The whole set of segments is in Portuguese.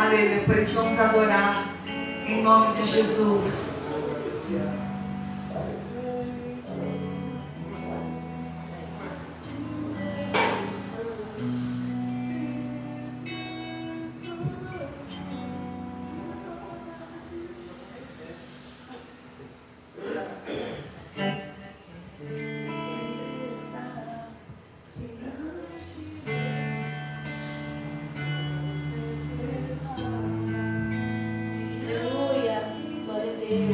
Aleluia. Por isso vamos adorar em nome de Jesus. Teu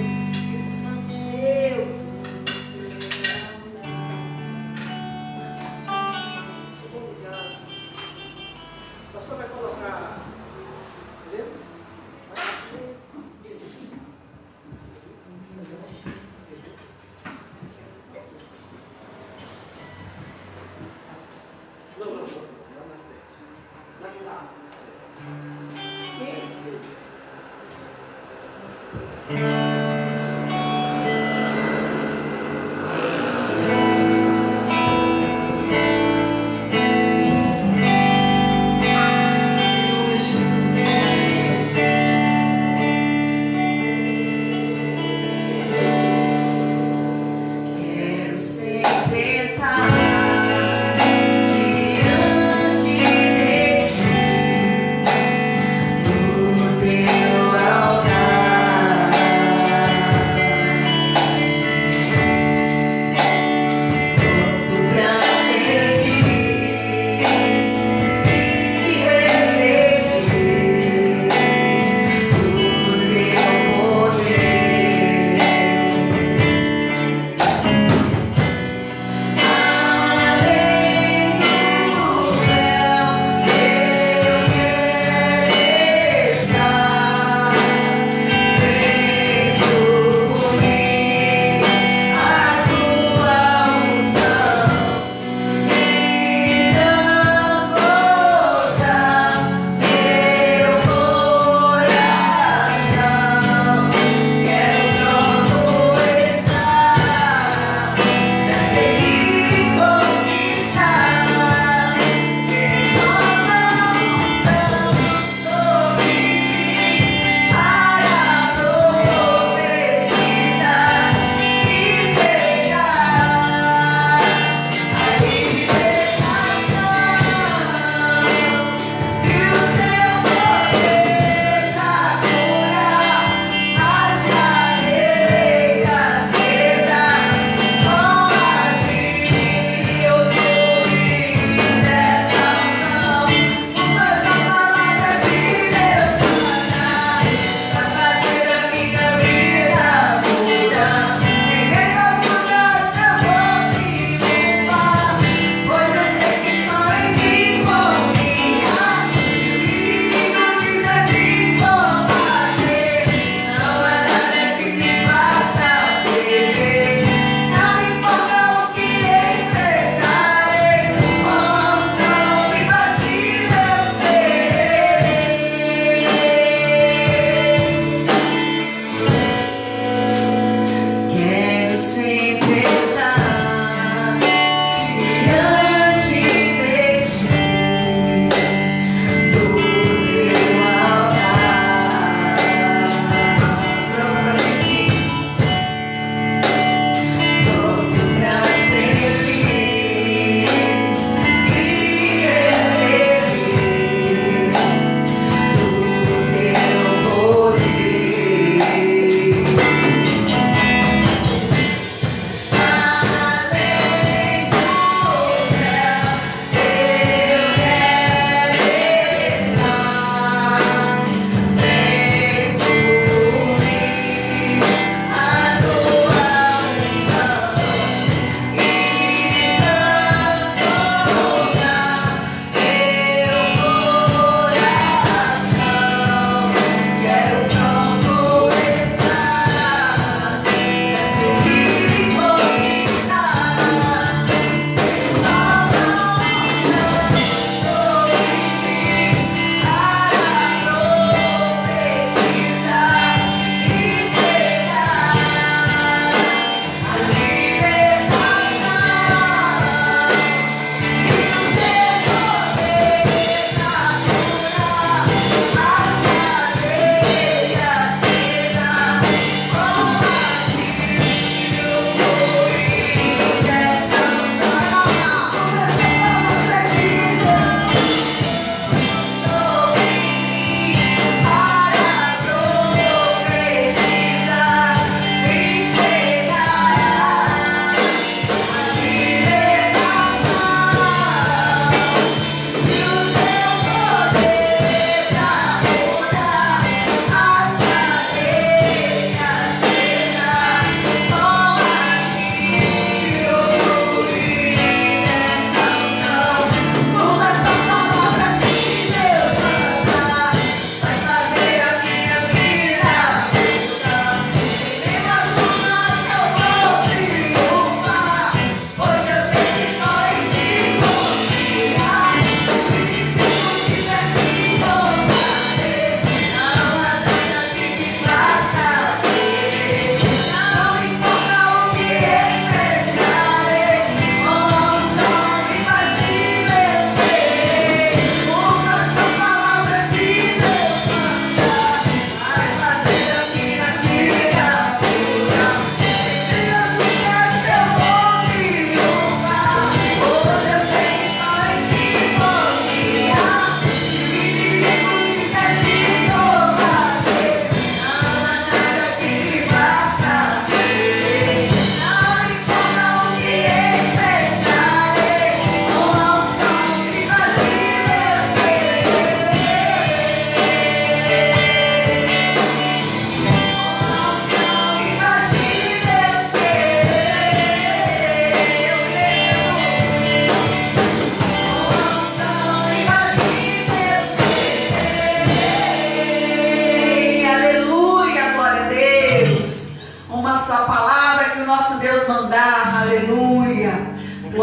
altar.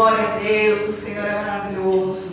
Glória a Deus, o Senhor é maravilhoso.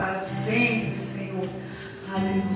para sempre, Senhor. Aleluia.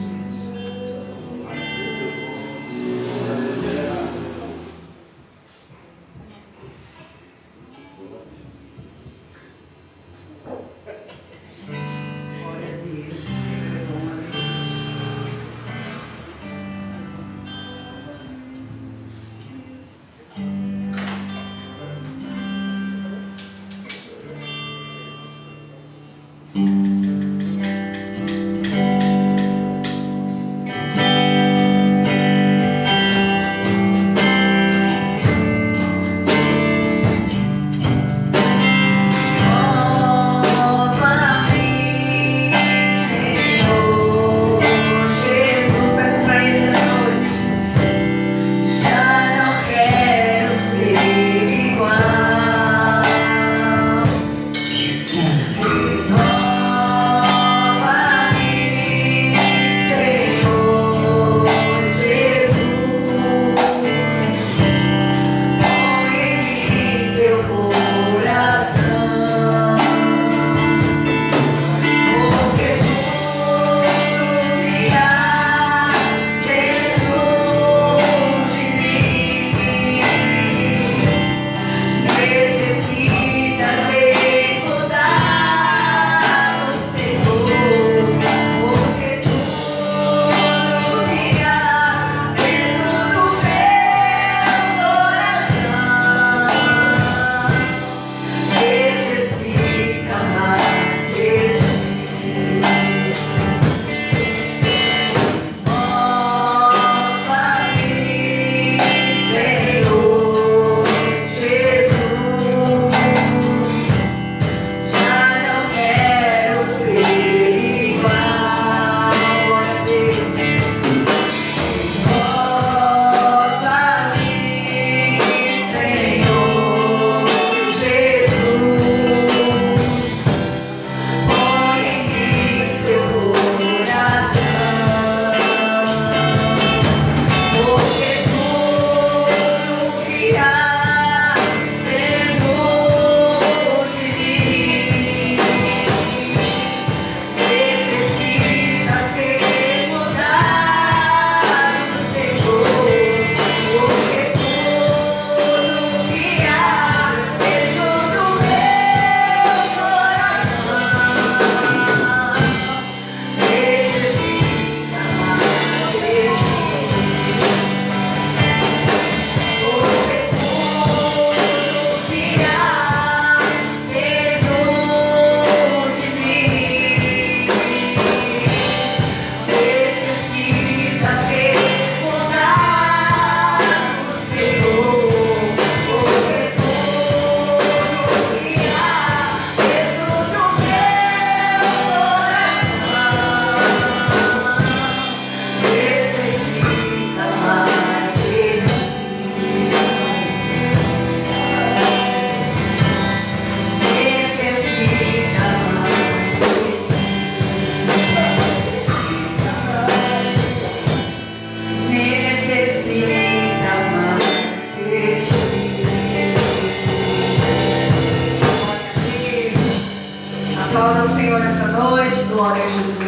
Glória a Jesus.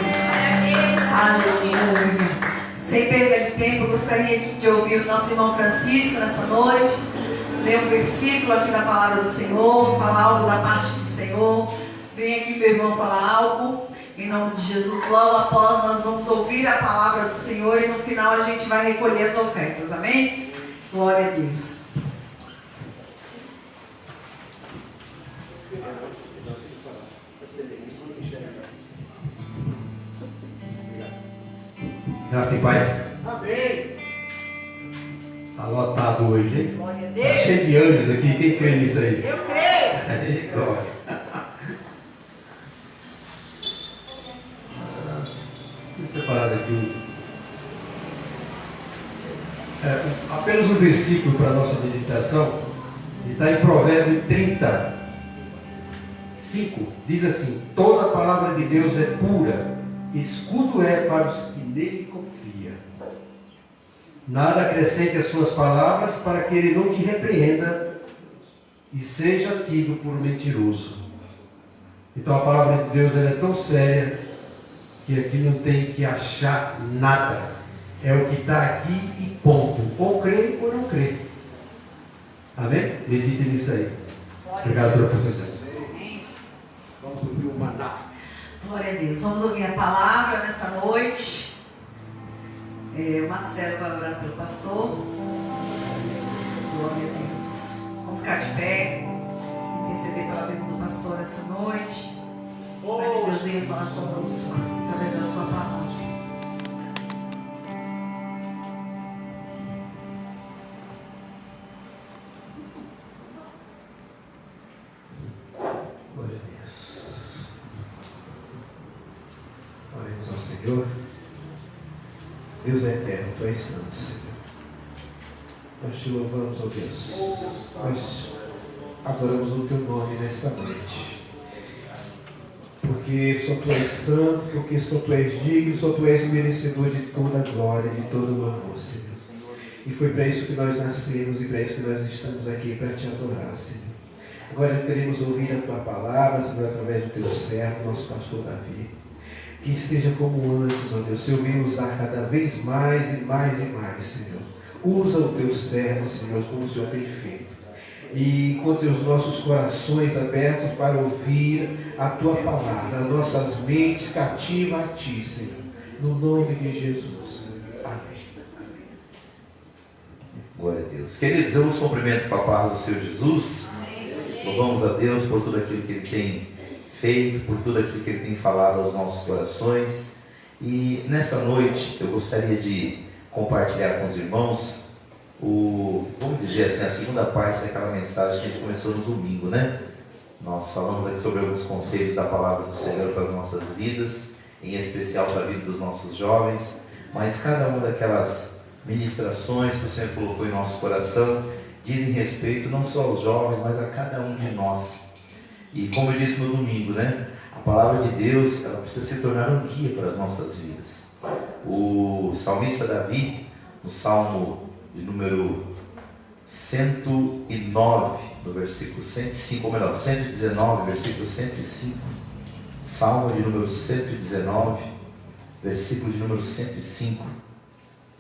Aleluia. Sem perda de tempo, eu gostaria aqui de ouvir o nosso irmão Francisco nessa noite. Ler um versículo aqui da palavra do Senhor, falar algo da parte do Senhor. Vem aqui meu irmão falar algo. Em nome de Jesus, logo após nós vamos ouvir a palavra do Senhor e no final a gente vai recolher as ofertas. Amém? Glória a Deus. Graça e paz. Amém. Está lotado hoje, hein? Glória a Deus. Está cheio de anjos aqui. Quem crê nisso aí? Eu creio. Glória. Fiz preparado aqui apenas um versículo para a nossa meditação. Ele está em Provérbios 35. Diz assim: toda a palavra de Deus é pura, escudo é para os que nele confiam. Nada acrescente às suas palavras, para que ele não te repreenda e seja tido por mentiroso. Então a palavra de Deus ela é tão séria que aqui não tem que achar nada. É o que está aqui e ponto. Ou crê ou não crê. Amém? Medite nisso aí. Obrigado pela oportunidade. Vamos ouvir o maná. Glória a Deus. Vamos ouvir a palavra nessa noite. O Marcelo vai orar pelo pastor. Glória a Deus. Vamos ficar de pé. Interceder pela vida do pastor essa noite. Para que Deus venha falar conosco através da sua palavra. Glória a Deus. Oremos ao Senhor. Deus é eterno, Tu és santo, Senhor. Nós Te louvamos, ó Deus. Nós adoramos o Teu nome nesta noite. Porque só Tu és santo, porque só Tu és digno, só Tu és merecedor de toda a glória, de todo o amor, Senhor. E foi para isso que nós nascemos e para isso que nós estamos aqui, para Te adorar, Senhor. Agora queremos ouvir a Tua palavra, Senhor, através do Teu servo, nosso pastor Davi. Que seja como antes, ó Deus, Senhor, venha usar cada vez mais e mais e mais, Senhor. Usa o Teu servo, Senhor, como o Senhor tem feito. E encontre os nossos corações abertos para ouvir a Tua palavra, as nossas mentes cativas a Ti, Senhor. No nome de Jesus. Amém. Glória a Deus. Queridos, eu os cumprimento com a paz do Senhor Jesus. Louvamos a Deus por tudo aquilo que Ele tem feito, por tudo aquilo que Ele tem falado aos nossos corações. E nesta noite eu gostaria de compartilhar com os irmãos vamos dizer assim, a segunda parte daquela mensagem que a gente começou no domingo, né? Nós falamos aqui sobre alguns conselhos da palavra do Senhor para as nossas vidas, em especial para a vida dos nossos jovens, mas cada uma daquelas ministrações que o Senhor colocou em nosso coração dizem respeito não só aos jovens, mas a cada um de nós. E como eu disse no domingo, né? A palavra de Deus, ela precisa se tornar um guia para as nossas vidas. O salmista Davi, no Salmo de número 109, no versículo 105, ou melhor, 119, versículo 105. Salmo de número 119, versículo de número 105.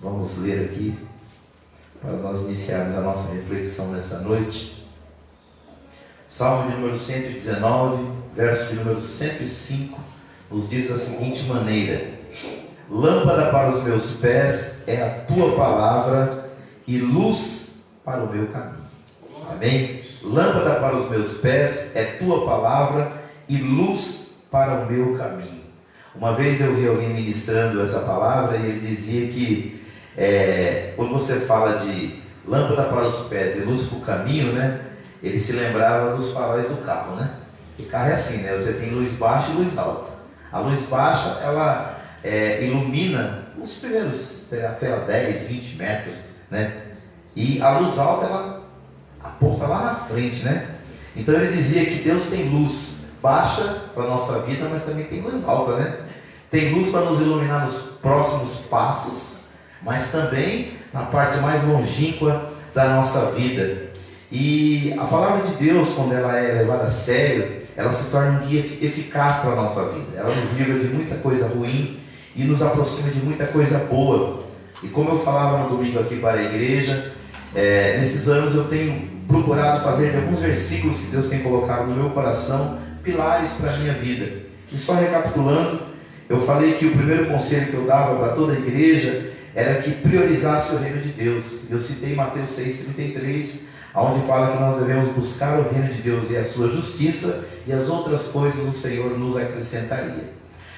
Vamos ler aqui, para nós iniciarmos a nossa reflexão nessa noite. Salmo de número 119, verso de número 105, nos diz da seguinte maneira: lâmpada para os meus pés é a Tua palavra e luz para o meu caminho. Amém? Lâmpada para os meus pés é Tua palavra e luz para o meu caminho. Uma vez eu vi alguém ministrando essa palavra e ele dizia que quando você fala de lâmpada para os pés e luz para o caminho, né? Ele se lembrava dos faróis do carro, né? O carro é assim, né? Você tem luz baixa e luz alta. A luz baixa, ela ilumina os primeiros até 10, 20 metros, né? E a luz alta, ela aponta lá na frente, né? Então ele dizia que Deus tem luz baixa para a nossa vida, mas também tem luz alta, né? Tem luz para nos iluminar nos próximos passos, mas também na parte mais longínqua da nossa vida. E a palavra de Deus, quando ela é levada a sério, ela se torna um guia eficaz para a nossa vida. Ela nos livra de muita coisa ruim e nos aproxima de muita coisa boa. E como eu falava no domingo aqui para a igreja, nesses anos eu tenho procurado fazer de alguns versículos que Deus tem colocado no meu coração pilares para a minha vida. E só recapitulando, eu falei que o primeiro conselho que eu dava para toda a igreja era que priorizasse o reino de Deus. Eu citei Mateus 6,33, onde fala que nós devemos buscar o reino de Deus e a sua justiça, e as outras coisas o Senhor nos acrescentaria.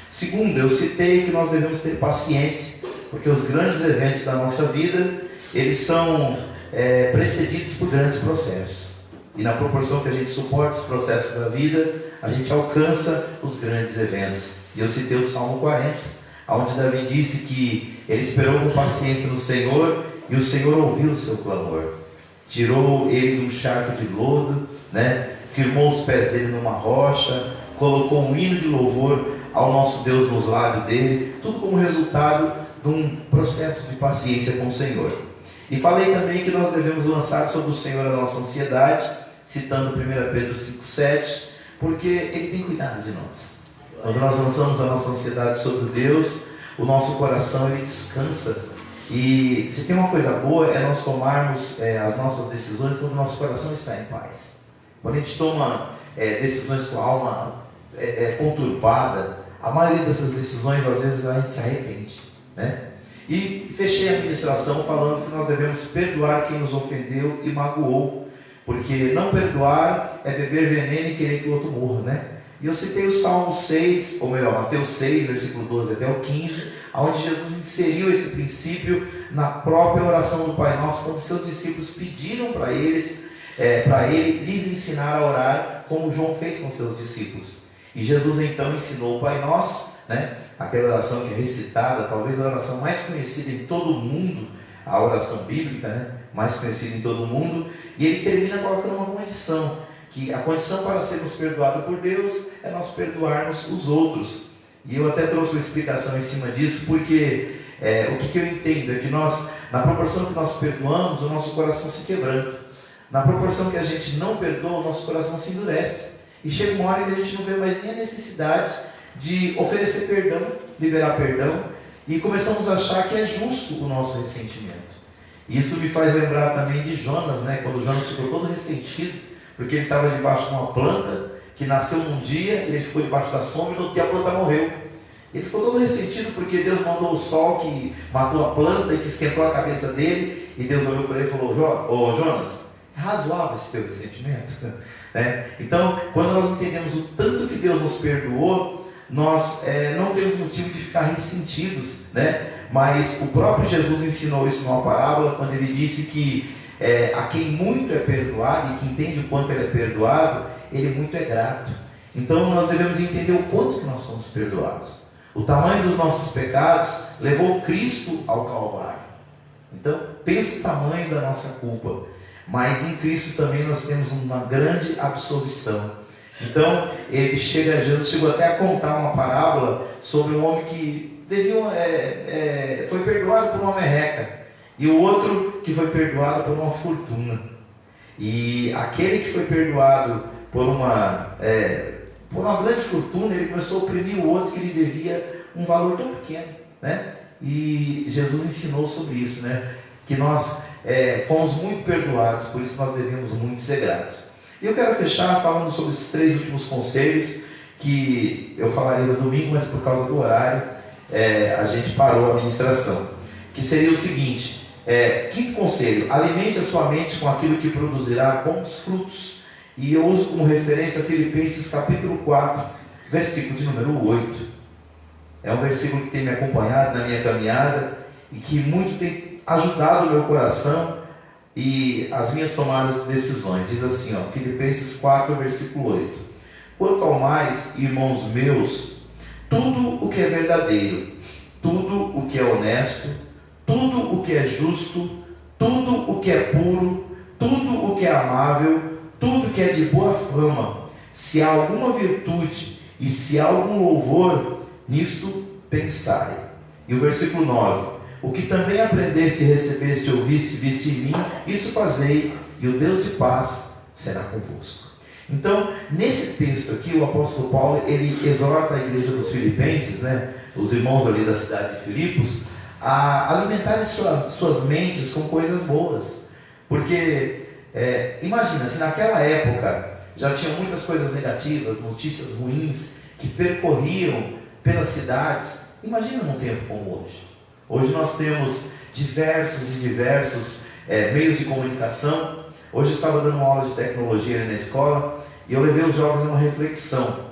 Segundo, eu citei que nós devemos ter paciência, porque os grandes eventos da nossa vida, eles são precedidos por grandes processos. E na proporção que a gente suporta os processos da vida, a gente alcança os grandes eventos. E eu citei o Salmo 40, onde Davi disse que ele esperou com paciência no Senhor, e o Senhor ouviu o seu clamor. Tirou ele de um charco de lodo, né? Firmou os pés dele numa rocha, colocou um hino de louvor ao nosso Deus nos lábios dele, tudo como resultado de um processo de paciência com o Senhor. E falei também que nós devemos lançar sobre o Senhor a nossa ansiedade, citando 1 Pedro 5,7, porque Ele tem cuidado de nós. Quando nós lançamos a nossa ansiedade sobre Deus, o nosso coração ele descansa. E se tem uma coisa boa é nós tomarmos as nossas decisões quando o nosso coração está em paz. Quando a gente toma decisões com a alma conturbada, a maioria dessas decisões às vezes a gente se arrepende, né? E fechei a ministração falando que nós devemos perdoar quem nos ofendeu e magoou, porque não perdoar é beber veneno e querer que o outro morra, né? E eu citei o Salmo 6, ou melhor, Mateus 6, versículo 12 até o 15, onde Jesus inseriu esse princípio na própria oração do Pai Nosso, quando seus discípulos pediram para ele lhes ensinar a orar, como João fez com seus discípulos. E Jesus então ensinou o Pai Nosso, né? Aquela oração que é recitada, talvez a oração mais conhecida em todo o mundo, a oração bíblica, né? Mais conhecida em todo o mundo, e ele termina colocando uma condição, que a condição para sermos perdoados por Deus é nós perdoarmos os outros. E eu até trouxe uma explicação em cima disso, porque o que eu entendo é que nós, na proporção que nós perdoamos, o nosso coração se quebranta. Na proporção que a gente não perdoa, o nosso coração se endurece. E chega uma hora que a gente não vê mais nem a necessidade de oferecer perdão, liberar perdão, e começamos a achar que é justo o nosso ressentimento. Isso me faz lembrar também de Jonas, né? Quando Jonas ficou todo ressentido, porque ele estava debaixo de uma planta que nasceu num dia, ele ficou debaixo da sombra e no outro dia a planta morreu. Ele ficou todo ressentido porque Deus mandou o sol que matou a planta e que esquentou a cabeça dele, e Deus olhou para ele e falou: Ô Jonas, é razoável esse teu ressentimento? Então, quando nós entendemos o tanto que Deus nos perdoou, nós não temos motivo de ficar ressentidos, né? Mas o próprio Jesus ensinou isso numa parábola, quando ele disse que a quem muito é perdoado, e que entende o quanto ele é perdoado, ele muito é grato. Então nós devemos entender o quanto que nós somos perdoados. O tamanho dos nossos pecados levou Cristo ao Calvário. Então pense o tamanho da nossa culpa. Mas em Cristo também nós temos uma grande absolvição. Então Jesus chegou até a contar uma parábola sobre um homem que foi perdoado por uma merreca, e o outro que foi perdoado por uma fortuna. E aquele que foi perdoado por uma grande fortuna, ele começou a oprimir o outro que lhe devia um valor tão pequeno, né? E Jesus ensinou sobre isso, né? Que nós fomos muito perdoados, por isso nós devemos muito ser gratos. E eu quero fechar falando sobre esses 3 últimos conselhos, que eu falaria no domingo, mas por causa do horário, a gente parou a ministração. Que seria o seguinte: quinto conselho: alimente a sua mente com aquilo que produzirá bons frutos. E eu uso como referência Filipenses capítulo 4, versículo de número 8. É um versículo que tem me acompanhado na minha caminhada e que muito tem ajudado o meu coração e as minhas tomadas de decisões. Diz assim, Filipenses 4, versículo 8: quanto ao mais, irmãos meus, tudo o que é verdadeiro, tudo o que é honesto, tudo o que é justo, tudo o que é puro, tudo o que é amável, tudo que é de boa fama, se há alguma virtude e se há algum louvor, nisto pensai. E o versículo 9: o que também aprendeste, recebeste, ouviste, viste em mim, isso fazei, e o Deus de paz será convosco. Então, nesse texto aqui, o apóstolo Paulo, ele exorta a igreja dos Filipenses, né, os irmãos ali da cidade de Filipos, a alimentarem suas mentes com coisas boas. Porque, imagina, se naquela época já tinham muitas coisas negativas, notícias ruins, que percorriam pelas cidades, imagina num tempo como hoje. Hoje nós temos diversos meios de comunicação. Hoje eu estava dando uma aula de tecnologia ali na escola e eu levei os jovens a uma reflexão.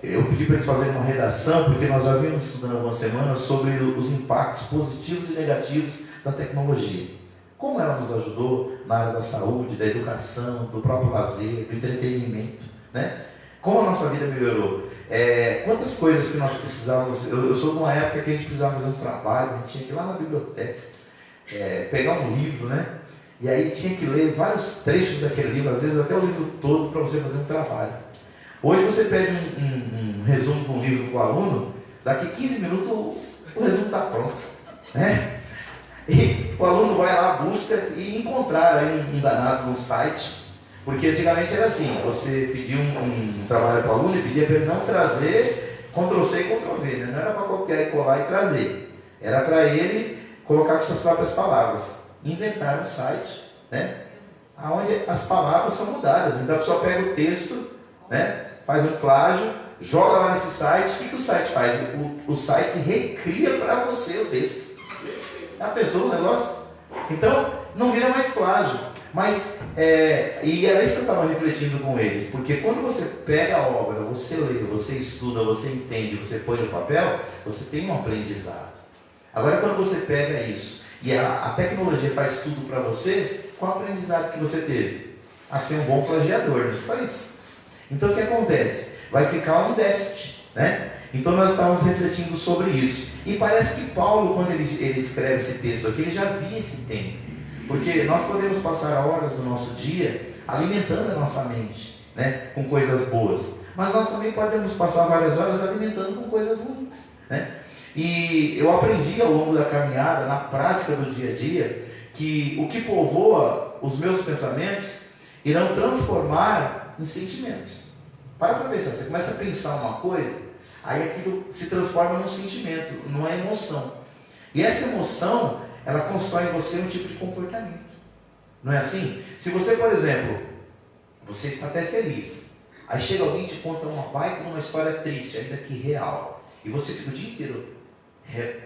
Eu pedi para eles fazerem uma redação, porque nós já vimos estudando algumas semanas sobre os impactos positivos e negativos da tecnologia. Como ela nos ajudou na área da saúde, da educação, do próprio lazer, do entretenimento, né? Como a nossa vida melhorou. Quantas coisas que nós precisávamos. Eu sou de uma época que a gente precisava fazer um trabalho, a gente tinha que ir lá na biblioteca, pegar um livro, né? E aí tinha que ler vários trechos daquele livro, às vezes até o livro todo, para você fazer um trabalho. Hoje você pede um resumo de um livro para o aluno, daqui 15 minutos o resumo está pronto, né? E o aluno vai lá, busca e encontrar aí um danado no site. Porque antigamente era assim, você pedia um trabalho para o aluno e pedia para ele não trazer Ctrl+C e Ctrl+V, né? Não era para copiar e colar e trazer. Era para ele colocar com suas próprias palavras. Inventar um site, né? Onde as palavras são mudadas. Então a pessoa pega o texto, né? Faz um plágio, joga lá nesse site. O que o site faz? O site recria para você o texto. Já pensou no negócio? Então não vira mais plágio. Mas, e era isso que eu estava refletindo com eles, porque quando você pega a obra, você lê, você estuda, você entende, você põe no papel, você tem um aprendizado. Agora, quando você pega isso e a tecnologia faz tudo para você, qual o aprendizado que você teve? A ser um bom plagiador, não é só isso. Então, o que acontece? Vai ficar um déficit, né? Então, nós estávamos refletindo sobre isso. E parece que Paulo, quando ele escreve esse texto aqui, ele já via esse tempo. Porque nós podemos passar horas do nosso dia alimentando a nossa mente, né, com coisas boas. Mas nós também podemos passar várias horas alimentando com coisas ruins, né? E eu aprendi ao longo da caminhada, na prática do dia a dia, que o que povoa os meus pensamentos irão transformar em sentimentos. Para pensar, você começa a pensar uma coisa, aí aquilo se transforma num sentimento, numa emoção. E essa emoção, ela constrói em você um tipo de comportamento. Não é assim? Se você, por exemplo, você está até feliz, aí chega alguém e te conta uma baita, uma história triste, ainda que real, e você fica o dia inteiro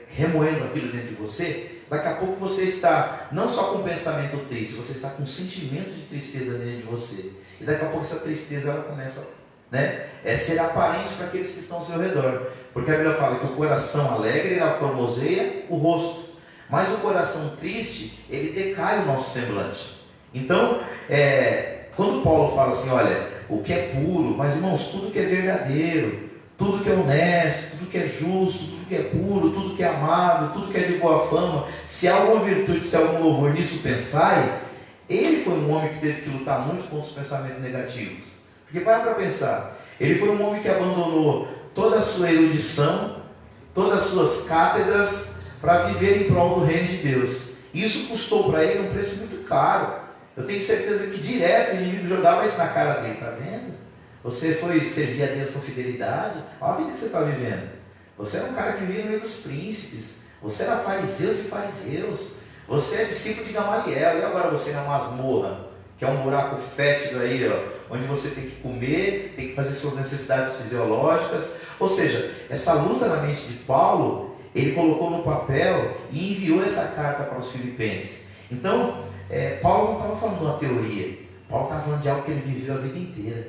remoendo aquilo dentro de você, daqui a pouco você está não só com um pensamento triste, você está com um sentimento de tristeza dentro de você. E daqui a pouco essa tristeza ela começa, né, ser aparente para aqueles que estão ao seu redor. Porque a Bíblia fala que o coração alegre ela formoseia o rosto, mas o coração triste ele decai o nosso semblante. Então, quando Paulo fala assim, olha, o que é puro, mas irmãos, tudo que é verdadeiro, tudo que é honesto, tudo que é justo, tudo que é puro, tudo que é amável, tudo que é de boa fama, se há alguma virtude, se há algum louvor, nisso pensai. Ele foi um homem que teve que lutar muito contra os pensamentos negativos. Porque para pensar, ele foi um homem que abandonou toda a sua erudição, todas as suas cátedras, para viver em prol do reino de Deus. Isso custou para ele um preço muito caro. Eu tenho certeza que direto o inimigo jogava isso na cara dele, está vendo? Você foi servir a Deus com fidelidade, olha a vida que você está vivendo. Você era um cara que vivia no meio dos príncipes, você era fariseu de fariseus, você é discípulo de Gamaliel, e agora você é na masmorra, que é um buraco fétido aí, ó, onde você tem que comer, tem que fazer suas necessidades fisiológicas. Ou seja, essa luta na mente de Paulo, ele colocou no papel e enviou essa carta para os filipenses. Então, Paulo não estava falando de uma teoria, Paulo estava falando de algo que ele viveu a vida inteira.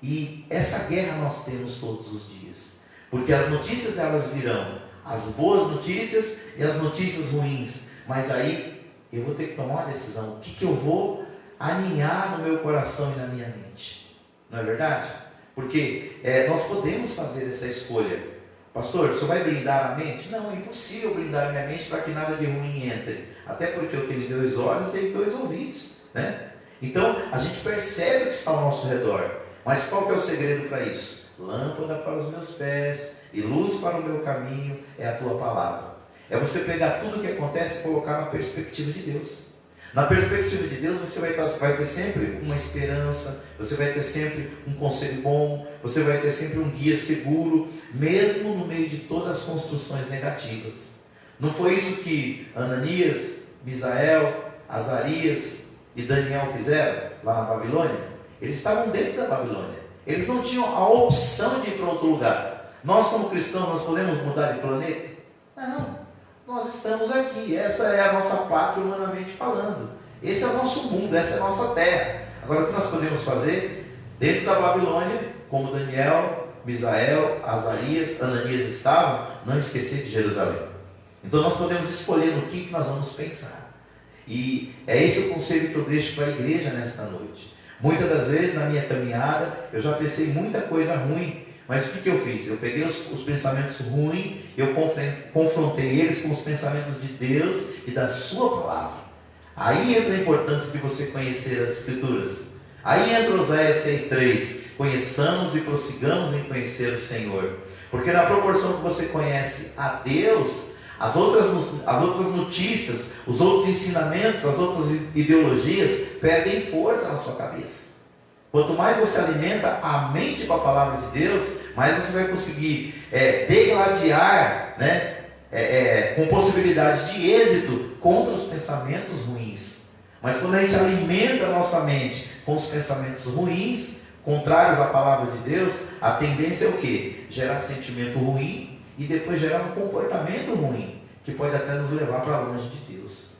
E essa guerra nós temos todos os dias, porque as notícias delas virão, as boas notícias e as notícias ruins, mas aí eu vou ter que tomar uma decisão, o que eu vou alinhar no meu coração e na minha mente, não é verdade? Porque nós podemos fazer essa escolha. Pastor, você vai blindar a mente? Não, é impossível blindar a minha mente para que nada de ruim entre, até porque eu tenho 2 olhos e tenho 2 ouvidos, né? Então a gente percebe o que está ao nosso redor. Mas qual que é o segredo para isso? Lâmpada para os meus pés e luz para o meu caminho é a tua palavra. É você pegar tudo o que acontece e colocar na perspectiva de Deus. Na perspectiva de Deus você vai ter sempre uma esperança, você vai ter sempre um conselho bom, você vai ter sempre um guia seguro, mesmo no meio de todas as construções negativas. Não foi isso que Ananias, Misael, Azarias e Daniel fizeram lá na Babilônia? Eles estavam dentro da Babilônia. Eles não tinham a opção de ir para outro lugar. Nós como cristãos, nós podemos mudar de planeta? Não. Nós estamos aqui. Essa é a nossa pátria humanamente falando. Esse é o nosso mundo, essa é a nossa terra. Agora o que nós podemos fazer? Dentro da Babilônia, como Daniel, Misael, Azarias, Ananias estavam, não esquecer de Jerusalém. Então nós podemos escolher no que nós vamos pensar. E é esse o conselho que eu deixo para a igreja nesta noite. Muitas das vezes na minha caminhada eu já pensei muita coisa ruim, mas o que eu fiz? Eu peguei os pensamentos ruins, eu confrontei eles com os pensamentos de Deus e da sua palavra. Aí entra a importância de você conhecer as Escrituras. Aí entra Oséias 6,3: conheçamos e prossigamos em conhecer o Senhor, porque na proporção que você conhece a Deus, as outras notícias, os outros ensinamentos, as outras ideologias perdem força na sua cabeça. Quanto mais você alimenta a mente com a palavra de Deus, mais você vai conseguir degladiar, né, com possibilidade de êxito contra os pensamentos ruins. Mas quando a gente alimenta a nossa mente com os pensamentos ruins, contrários à palavra de Deus, a tendência é o quê? Gerar sentimento ruim e depois gerar um comportamento ruim, que pode até nos levar para longe de Deus.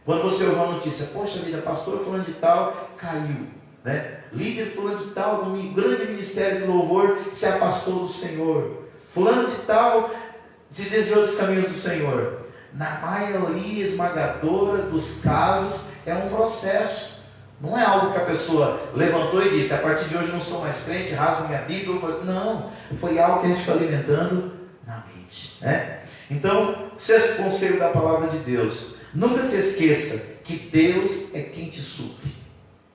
Quando você ouve uma notícia, poxa vida, pastor fulano de tal caiu, né? Líder fulano de tal, do grande ministério do louvor, se afastou do Senhor. Fulano de tal se desviou dos caminhos do Senhor. Na maioria esmagadora dos casos é um processo. Não é algo que a pessoa levantou e disse, a partir de hoje não sou mais crente, rasgo minha Bíblia. Não, foi algo que a gente foi alimentando na mente, né? Então, sexto conselho da palavra de Deus: nunca se esqueça que Deus é quem te supre.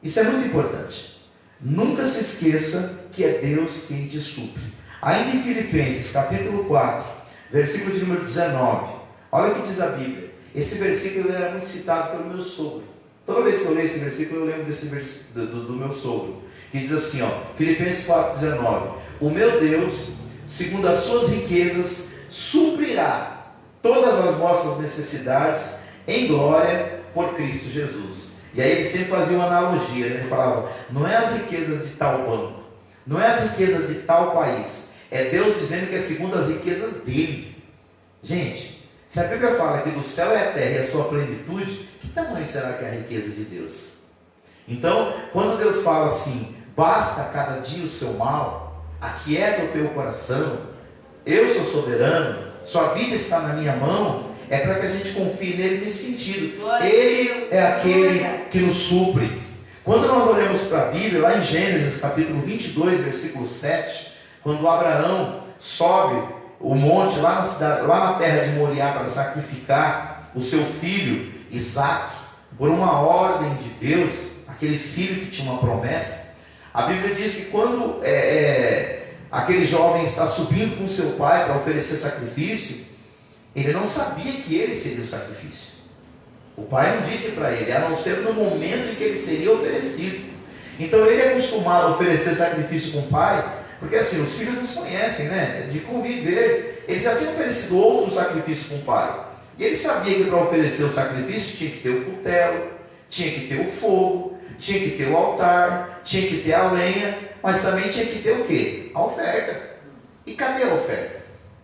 Isso é muito importante. Nunca se esqueça que é Deus quem te supre. Ainda em Filipenses capítulo 4, versículo de número 19, olha o que diz a Bíblia. Esse versículo era muito citado pelo meu sogro. Toda vez que eu leio esse versículo, eu lembro desse versículo do meu sogro, que diz assim, ó, Filipenses 4,19: o meu Deus, segundo as suas riquezas, suprirá todas as vossas necessidades em glória por Cristo Jesus. E aí ele sempre fazia uma analogia, né? Ele falava, não é as riquezas de tal banco, não é as riquezas de tal país, é Deus dizendo que é segundo as riquezas dele. Gente, se a Bíblia fala que do céu é a terra e a sua plenitude, que tamanho será que é a riqueza de Deus? Então, quando Deus fala assim, basta a cada dia o seu mal, aquieta o teu coração, eu sou soberano, sua vida está na minha mão, é para que a gente confie nele nesse sentido. Ele é aquele que nos supre. Quando nós olhamos para a Bíblia, lá em Gênesis capítulo 22, versículo 7, quando Abraão sobe o monte lá na terra de Moriá para sacrificar o seu filho Isaque, por uma ordem de Deus, aquele filho que tinha uma promessa, a Bíblia diz que quando aquele jovem está subindo com seu pai para oferecer sacrifício, ele não sabia que ele seria o sacrifício. O pai não disse para ele, a não ser no momento em que ele seria oferecido. Então ele é acostumado a oferecer sacrifício com o pai, porque assim, os filhos nos conhecem, né? De conviver. Ele já tinha oferecido outro sacrifício com o pai. E ele sabia que para oferecer o sacrifício tinha que ter o cutelo, tinha que ter o fogo, tinha que ter o altar, tinha que ter a lenha, mas também tinha que ter o quê? A oferta. E cadê a oferta?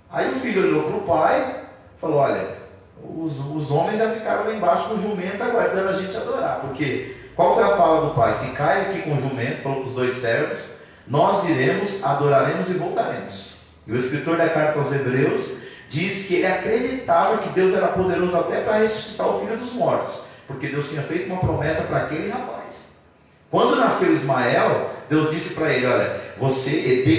Aí o filho olhou para o pai, falou, olha, os homens já ficaram lá embaixo com o jumento aguardando a gente adorar, porque qual foi a fala do pai? Ficai aqui com o jumento, falou para os dois servos, nós iremos, adoraremos e voltaremos. E o escritor da carta aos Hebreus diz que ele acreditava que Deus era poderoso até para ressuscitar o filho dos mortos, porque Deus tinha feito uma promessa para aquele rapaz. Quando nasceu Ismael, Deus disse para ele, olha,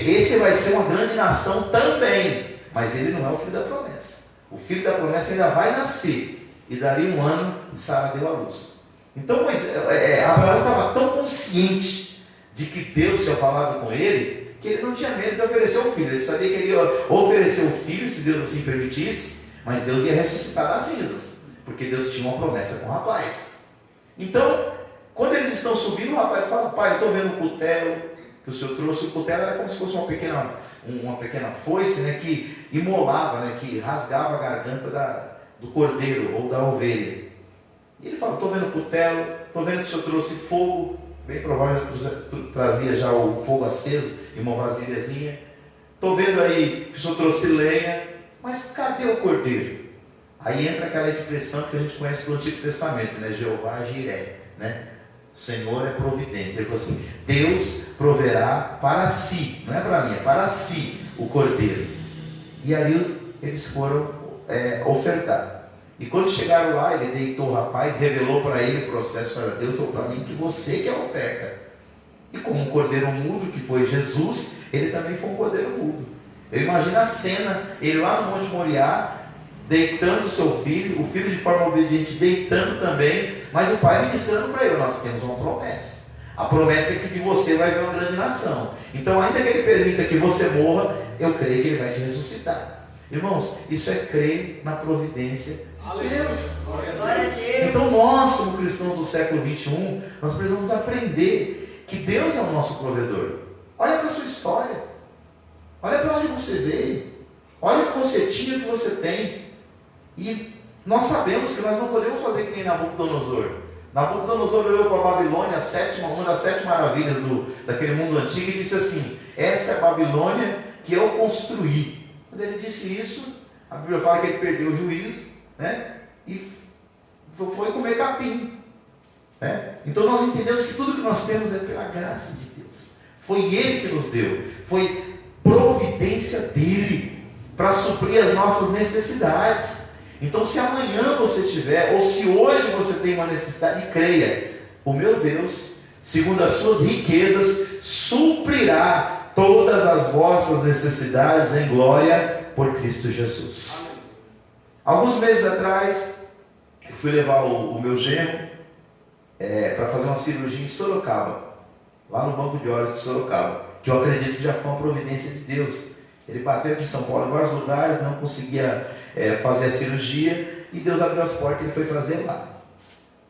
esse vai ser uma grande nação também, mas ele não é o filho da promessa. O filho da promessa ainda vai nascer, e daria 1 ano, Sara deu à luz. Então Abraão estava tão consciente de que Deus tinha falado com ele, que ele não tinha medo de oferecer o filho. Ele sabia que ele ia oferecer o filho, se Deus assim permitisse, mas Deus ia ressuscitar das cinzas, porque Deus tinha uma promessa com o rapaz. Então, quando eles estão subindo, o rapaz fala, pai, eu estou vendo o cutelo que o senhor trouxe. O cutelo era como se fosse uma pequena foice, né, que imolava, né, que rasgava a garganta do cordeiro ou da ovelha. E ele fala, estou vendo o cutelo, estou vendo que o senhor trouxe fogo, bem provável que trazia já o fogo aceso e uma vasilhazinha. Estou vendo aí que o senhor trouxe lenha, mas cadê o cordeiro? Aí entra aquela expressão que a gente conhece do Antigo Testamento, né? Jeová Jiré, né? O Senhor é providência. Ele falou assim, Deus proverá para si, não é para mim, é para si o cordeiro. E aí eles foram ofertar. E quando chegaram lá, ele deitou o rapaz, revelou para ele o processo. Olha, Deus falou para mim que você que é a oferta. E como um cordeiro mudo, que foi Jesus, ele também foi um cordeiro mudo. Eu imagino a cena, ele lá no Monte Moriá, deitando o seu filho, o filho de forma obediente deitando também, mas o pai ministrando para ele, nós temos uma promessa. A promessa é que de você vai ver uma grande nação. Então, ainda que ele permita que você morra, eu creio que ele vai te ressuscitar. Irmãos, isso é crer na providência de Deus. Glória a Deus. Então nós, como cristãos do século 21, nós precisamos aprender que Deus é o nosso provedor. Olha para a sua história. Olha para onde você veio. Olha o que você tinha e o que você tem. E nós sabemos que nós não podemos fazer que nem Nabucodonosor. Nabucodonosor olhou para a Babilônia, uma das 7 maravilhas daquele mundo antigo, e disse assim, essa é a Babilônia que eu construí. Quando ele disse isso, a Bíblia fala que ele perdeu o juízo, né? E foi comer capim. Né? Então nós entendemos que tudo que nós temos é pela graça de Deus. Foi Ele que nos deu. Foi providência dEle para suprir as nossas necessidades. Então se amanhã você tiver, ou se hoje você tem uma necessidade, creia, o meu Deus, segundo as suas riquezas, suprirá todas as vossas necessidades em glória por Cristo Jesus. Alguns meses atrás, eu fui levar o meu genro para fazer uma cirurgia em Sorocaba, lá no Banco de Olhos de Sorocaba, que eu acredito que já foi uma providência de Deus. Ele bateu aqui em São Paulo em vários lugares, não conseguia fazer a cirurgia, e Deus abriu as portas e ele foi fazer lá.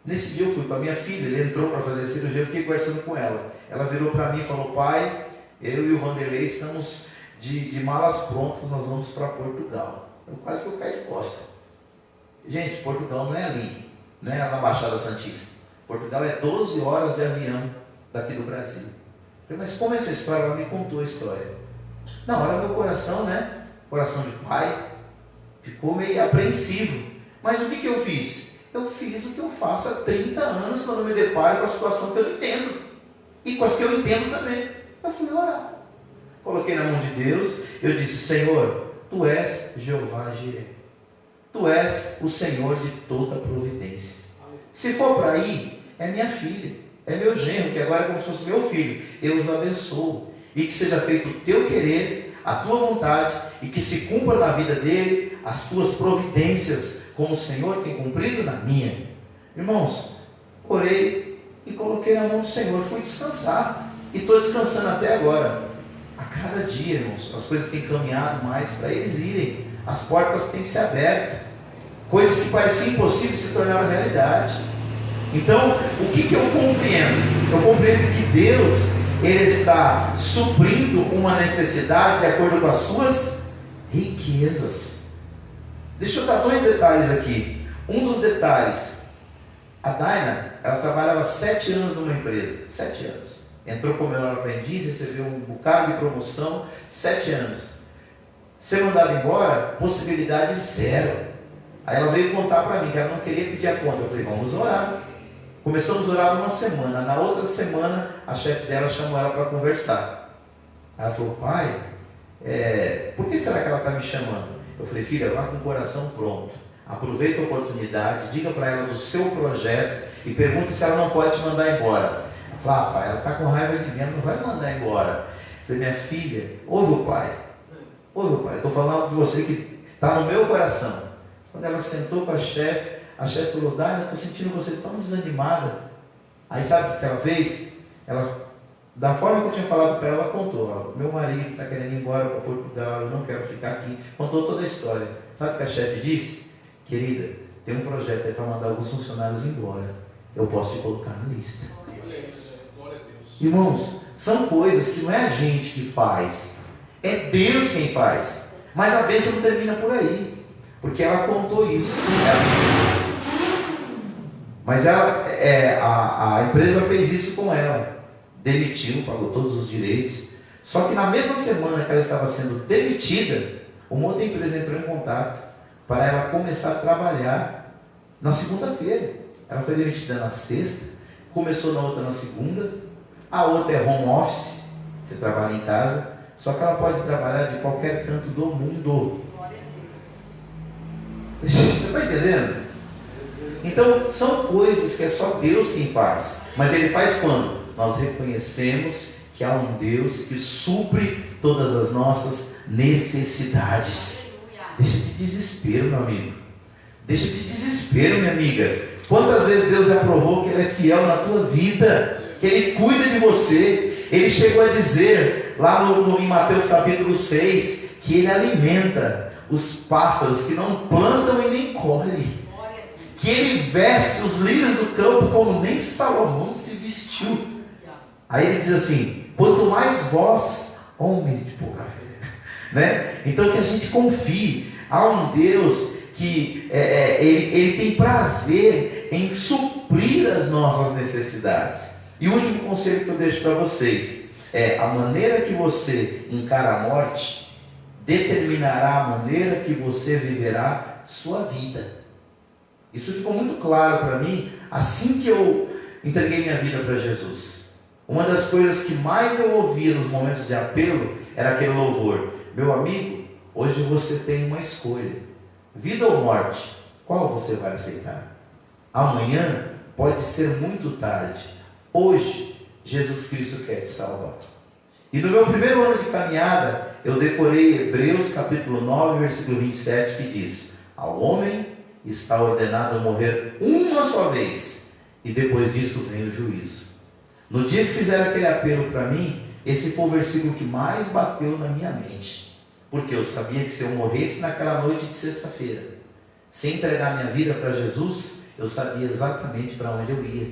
Nesse dia eu fui com a minha filha, ele entrou para fazer a cirurgia, eu fiquei conversando com ela. Ela virou para mim e falou: pai, eu e o Vanderlei estamos de malas prontas, nós vamos para Portugal. Eu quase que eu caí de costa. Gente, Portugal não é ali, não é na Baixada Santista. Portugal é 12 horas de avião daqui do Brasil. Eu falei: mas como é essa história? Ela me contou a história. Na hora meu coração, né? Coração de pai, ficou meio apreensivo. Mas o que eu fiz? Eu fiz o que eu faço há 30 anos quando eu me deparo com a situação que eu entendo. E com as que eu entendo também. Eu fui orar. Coloquei na mão de Deus. Eu disse: Senhor, Tu és Jeová Jireh. Tu és o Senhor de toda providência. Se for para ir, é minha filha, é meu genro, que agora é como se fosse meu filho. Eu os abençoo. E que seja feito o Teu querer, a Tua vontade, e que se cumpra na vida dele as Tuas providências, como o Senhor tem cumprido na minha. Irmãos, orei e coloquei na mão do Senhor, fui descansar, e estou descansando até agora. A cada dia, irmãos, as coisas têm caminhado mais para eles irem, as portas têm se aberto, coisas que pareciam impossíveis se tornaram realidade. Então, o que eu compreendo? Eu compreendo que Deus, Ele está suprindo uma necessidade de acordo com as suas riquezas. Deixa eu dar 2 detalhes aqui. Um dos detalhes, a Daina, ela trabalhava 7 anos numa empresa, 7 anos. Entrou como menor aprendiz, recebeu um bocado de promoção, 7 anos. Ser mandada embora, possibilidade 0. Aí ela veio contar para mim que ela não queria pedir a conta. Eu falei: vamos orar. Começamos a orar uma semana. Na outra semana, a chefe dela chamou ela para conversar. Aí ela falou: pai, por que será que ela está me chamando? Eu falei: filha, vá com o coração pronto. Aproveita a oportunidade, diga para ela do seu projeto e pergunte se ela não pode te mandar embora. Ela falou: pai, ela está com raiva de mim, ela não vai me mandar embora. Eu falei: minha filha, ouve o pai. Ouve o pai, estou falando de você que está no meu coração. Quando ela sentou com a chefe falou: Daina, eu estou sentindo você tão desanimada. Aí sabe o que ela fez? Ela, da forma que eu tinha falado para ela, ela contou: meu marido está querendo ir embora para Portugal, eu não quero ficar aqui. Contou toda a história. Sabe o que a chefe disse? Querida, tem um projeto aí para mandar alguns funcionários embora. Eu posso te colocar na lista. Irmãos, são coisas que não é a gente que faz, é Deus quem faz. Mas a bênção não termina por aí, porque ela contou isso. Mas a empresa fez isso com ela, demitiu, pagou todos os direitos. Só que na mesma semana que ela estava sendo demitida, uma outra empresa entrou em contato para ela começar a trabalhar na segunda-feira. Ela foi demitida na sexta, começou na outra na segunda. A outra é home office, você trabalha em casa, só que ela pode trabalhar de qualquer canto do mundo. Glória a Deus. Você está entendendo? Então, são coisas que é só Deus quem faz. Mas Ele faz quando? Nós reconhecemos que há um Deus que supre todas as nossas necessidades. Deixa de desespero, meu amigo. Deixa de desespero, minha amiga. Quantas vezes Deus já provou que Ele é fiel na tua vida, que Ele cuida de você. Ele chegou a dizer, lá em Mateus capítulo 6, que Ele alimenta os pássaros que não plantam e nem colhem, que Ele veste os lírios do campo como nem Salomão se vestiu. Aí Ele diz assim: quanto mais vós, homens de pouca fé, né? Então que a gente confie. Há um Deus que ele tem prazer em suprir as nossas necessidades. E o último conselho que eu deixo para vocês é: a maneira que você encara a morte determinará a maneira que você viverá sua vida. Isso ficou muito claro para mim assim que eu entreguei minha vida para Jesus. Uma das coisas que mais eu ouvia nos momentos de apelo era aquele louvor: meu amigo, hoje você tem uma escolha, vida ou morte, qual você vai aceitar? Amanhã pode ser muito tarde, hoje Jesus Cristo quer te salvar. E no meu primeiro ano de caminhada, eu decorei Hebreus capítulo 9, versículo 27, que diz: ao homem está ordenado morrer uma só vez, e depois disso vem o juízo. No dia que fizeram aquele apelo para mim, esse foi o versículo que mais bateu na minha mente, porque eu sabia que se eu morresse naquela noite de sexta-feira, sem entregar minha vida para Jesus, eu sabia exatamente para onde eu ia.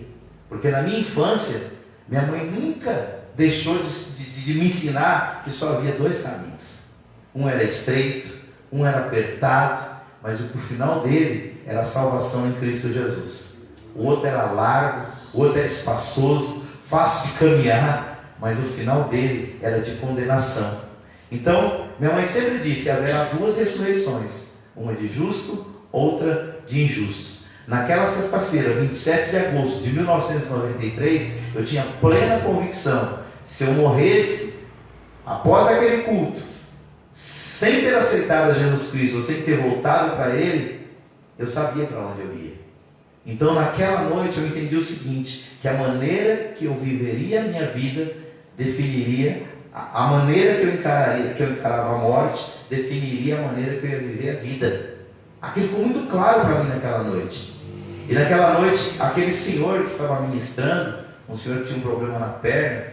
Porque na minha infância, minha mãe nunca deixou de me ensinar que só havia dois caminhos. Um era estreito, um era apertado, mas o final dele era a salvação em Cristo Jesus. O outro era largo, o outro era espaçoso, fácil de caminhar, mas o final dele era de condenação. Então, minha mãe sempre disse: haverá duas ressurreições, uma de justo, outra de injustos. Naquela sexta-feira, 27 de agosto de 1993, eu tinha plena convicção: se eu morresse após aquele culto, sem ter aceitado a Jesus Cristo, ou sem ter voltado para Ele, eu sabia para onde eu ia. Então naquela noite eu entendi o seguinte, que a maneira que eu viveria a minha vida definiria, a maneira que eu encarava a morte, definiria a maneira que eu ia viver a vida. Aquilo ficou muito claro para mim naquela noite. E naquela noite, aquele senhor que estava ministrando, um senhor que tinha um problema na perna,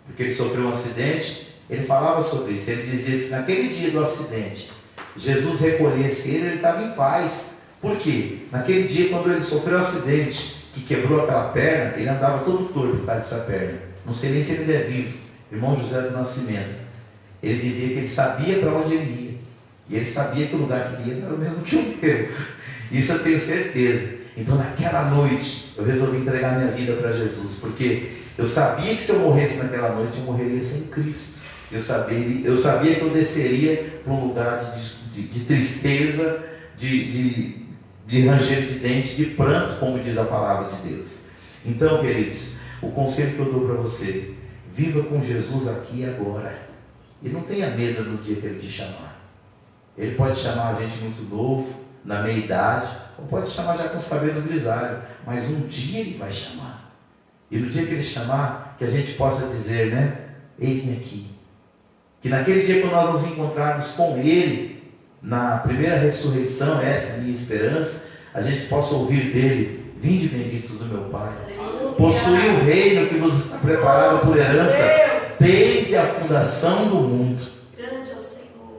porque ele sofreu um acidente, ele falava sobre isso. Ele dizia que se naquele dia do acidente Jesus recolhesse ele estava em paz. Por quê? Naquele dia, quando ele sofreu um acidente que quebrou aquela perna, ele andava todo torto por causa dessa perna. Não sei nem se ele ainda é vivo. Irmão José do Nascimento. Ele dizia que ele sabia para onde ele ia. E ele sabia que o lugar que ele ia não era o mesmo que o meu. Isso eu tenho certeza. Então naquela noite eu resolvi entregar minha vida para Jesus, porque eu sabia que se eu morresse naquela noite, eu morreria sem Cristo. Eu sabia que eu desceria para um lugar de tristeza, de ranger de dente, de pranto, como diz a palavra de Deus. Então, queridos, o conselho que eu dou para você: viva com Jesus aqui e agora. E não tenha medo no dia que Ele te chamar. Ele pode chamar a gente muito novo, na meia idade, ou pode chamar já com os cabelos grisalhos, mas um dia Ele vai chamar. E no dia que Ele chamar, que a gente possa dizer, né? Eis-me aqui. Que naquele dia, quando nós nos encontrarmos com Ele, na primeira ressurreição, essa é a minha esperança, a gente possa ouvir dele: vinde benditos do meu Pai, possuir o reino que vos está preparado por herança desde a fundação do mundo.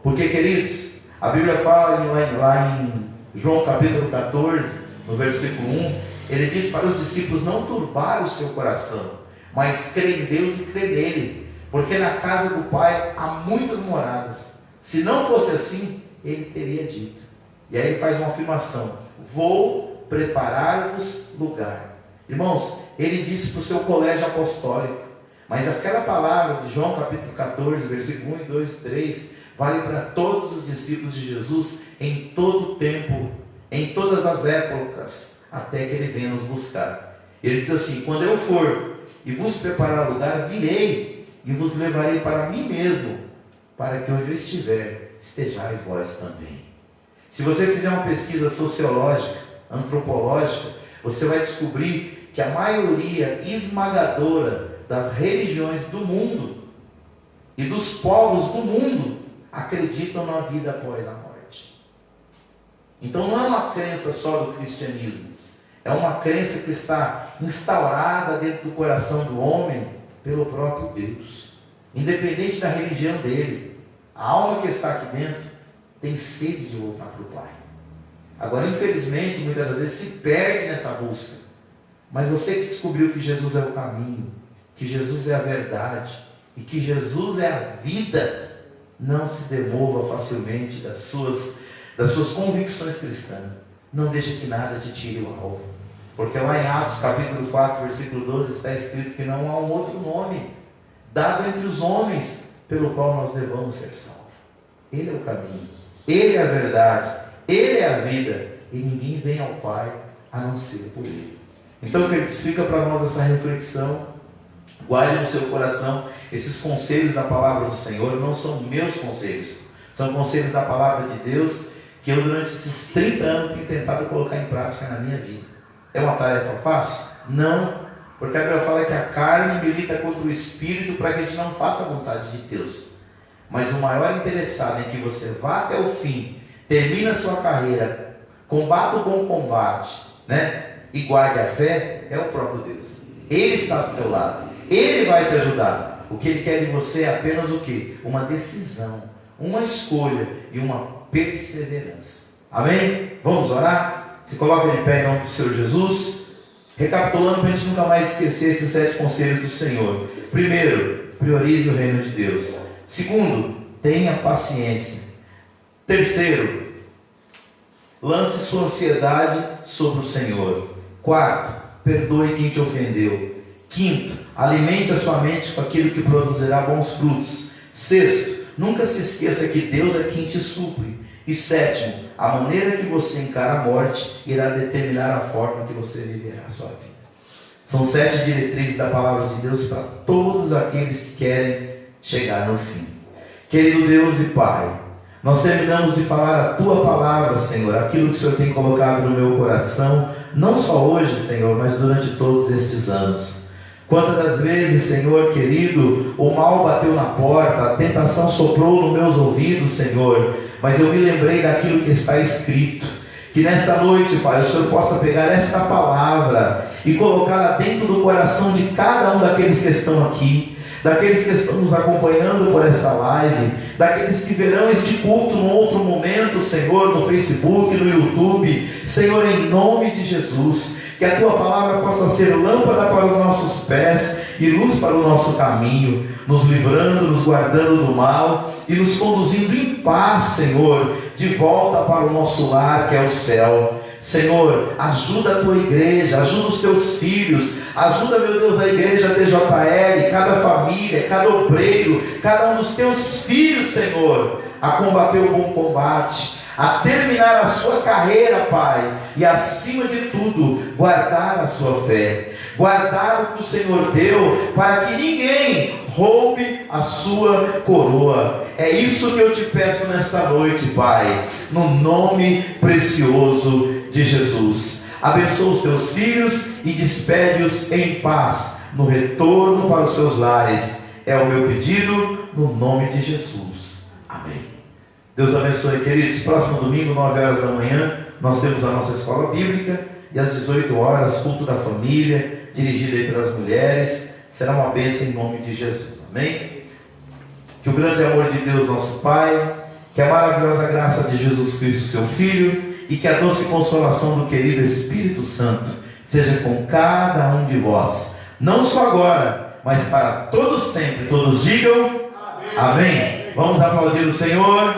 Porque, queridos, a Bíblia fala lá em João capítulo 14, no versículo 1, ele diz para os discípulos não turbar o seu coração, mas crer em Deus e crer nele, porque na casa do Pai há muitas moradas. Se não fosse assim, ele teria dito. E aí ele faz uma afirmação: vou preparar-vos lugar. Irmãos, ele disse para o seu colégio apostólico, mas aquela palavra de João capítulo 14, versículo 1 e 2 e 3, vale para todos os discípulos de Jesus, em todo o tempo, em todas as épocas, até que Ele venha nos buscar. Ele diz assim: quando eu for e vos preparar lugar, virei e vos levarei para mim mesmo, para que onde eu estiver, estejais vós também. Se você fizer uma pesquisa sociológica, antropológica, você vai descobrir que a maioria esmagadora das religiões do mundo e dos povos do mundo acreditam na vida após a morte. Então não é uma crença só do cristianismo, é uma crença que está instaurada dentro do coração do homem pelo próprio Deus, independente da religião dele. A alma que está aqui dentro tem sede de voltar para o Pai. Agora, infelizmente, muitas das vezes se perde nessa busca. Mas você que descobriu que Jesus é o caminho, que Jesus é a verdade e que Jesus é a vida, não se demova facilmente das suas convicções cristãs. Não deixe que nada te tire o alvo. Porque lá em Atos capítulo 4, versículo 12, está escrito que não há um outro nome dado entre os homens pelo qual nós devamos ser salvos. Ele é o caminho, Ele é a verdade, Ele é a vida. e ninguém vem ao Pai a não ser por Ele. Então, queridos, fica para nós essa reflexão. Guarde no seu coração esses conselhos da palavra do Senhor. Não são meus conselhos, são conselhos da palavra de Deus, que eu durante esses 30 anos tenho tentado colocar em prática na minha vida. É uma tarefa fácil? Não, porque a Bíblia fala que a carne milita contra o Espírito para que a gente não faça a vontade de Deus. Mas o maior interessado em que você vá até o fim, termine a sua carreira, combata o bom combate, e guarde a fé, é o próprio Deus. Ele está do teu lado, Ele vai te ajudar. O que Ele quer de você é apenas o quê? Uma decisão, uma escolha e uma perseverança. Amém? Vamos orar? Se coloca de pé em nome do Senhor Jesus. Recapitulando para a gente nunca mais esquecer esses 7 conselhos do Senhor. Primeiro, priorize o reino de Deus. Segundo, tenha paciência. Terceiro, lance sua ansiedade sobre o Senhor. Quarto, perdoe quem te ofendeu. Quinto, alimente a sua mente com aquilo que produzirá bons frutos. Sexto, nunca se esqueça que Deus é quem te supre. E sétimo, a maneira que você encara a morte irá determinar a forma que você viverá a sua vida. São 7 diretrizes da palavra de Deus para todos aqueles que querem chegar no fim. Querido Deus e Pai, nós terminamos de falar a Tua palavra, Senhor, aquilo que o Senhor tem colocado no meu coração, não só hoje, Senhor, mas durante todos estes anos. Quantas das vezes, Senhor querido, o mal bateu na porta, a tentação soprou nos meus ouvidos, Senhor, mas eu me lembrei daquilo que está escrito. Que nesta noite, Pai, o Senhor possa pegar esta palavra e colocá-la dentro do coração de cada um daqueles que estão aqui, daqueles que estão nos acompanhando por esta live, daqueles que verão este culto num outro momento, Senhor, no Facebook, no YouTube. Senhor, em nome de Jesus, que a Tua palavra possa ser lâmpada para os nossos pés e luz para o nosso caminho, nos livrando, nos guardando do mal e nos conduzindo em paz, Senhor, de volta para o nosso lar, que é o céu. Senhor, ajuda a Tua igreja, ajuda os Teus filhos, ajuda, meu Deus, a igreja TJL, cada família, cada obreiro, cada um dos Teus filhos, Senhor, a combater o bom combate, a terminar a sua carreira, Pai, e acima de tudo, guardar a sua fé, guardar o que o Senhor deu, para que ninguém roube a sua coroa. É isso que eu te peço nesta noite, Pai, no nome precioso de Jesus. Abençoa os teus filhos e despede-os em paz no retorno para os seus lares. É o meu pedido no nome de Jesus. Amém. Deus abençoe, queridos. Próximo domingo, 9 horas da manhã, nós temos a nossa escola bíblica, e às 18 horas, culto da família, dirigido aí pelas mulheres. Será uma bênção em nome de Jesus. Amém? Que o grande amor de Deus, nosso Pai, que a maravilhosa graça de Jesus Cristo, seu Filho, e que a doce consolação do querido Espírito Santo seja com cada um de vós, não só agora, mas para todos sempre. Todos digam amém. Amém. Vamos aplaudir o Senhor.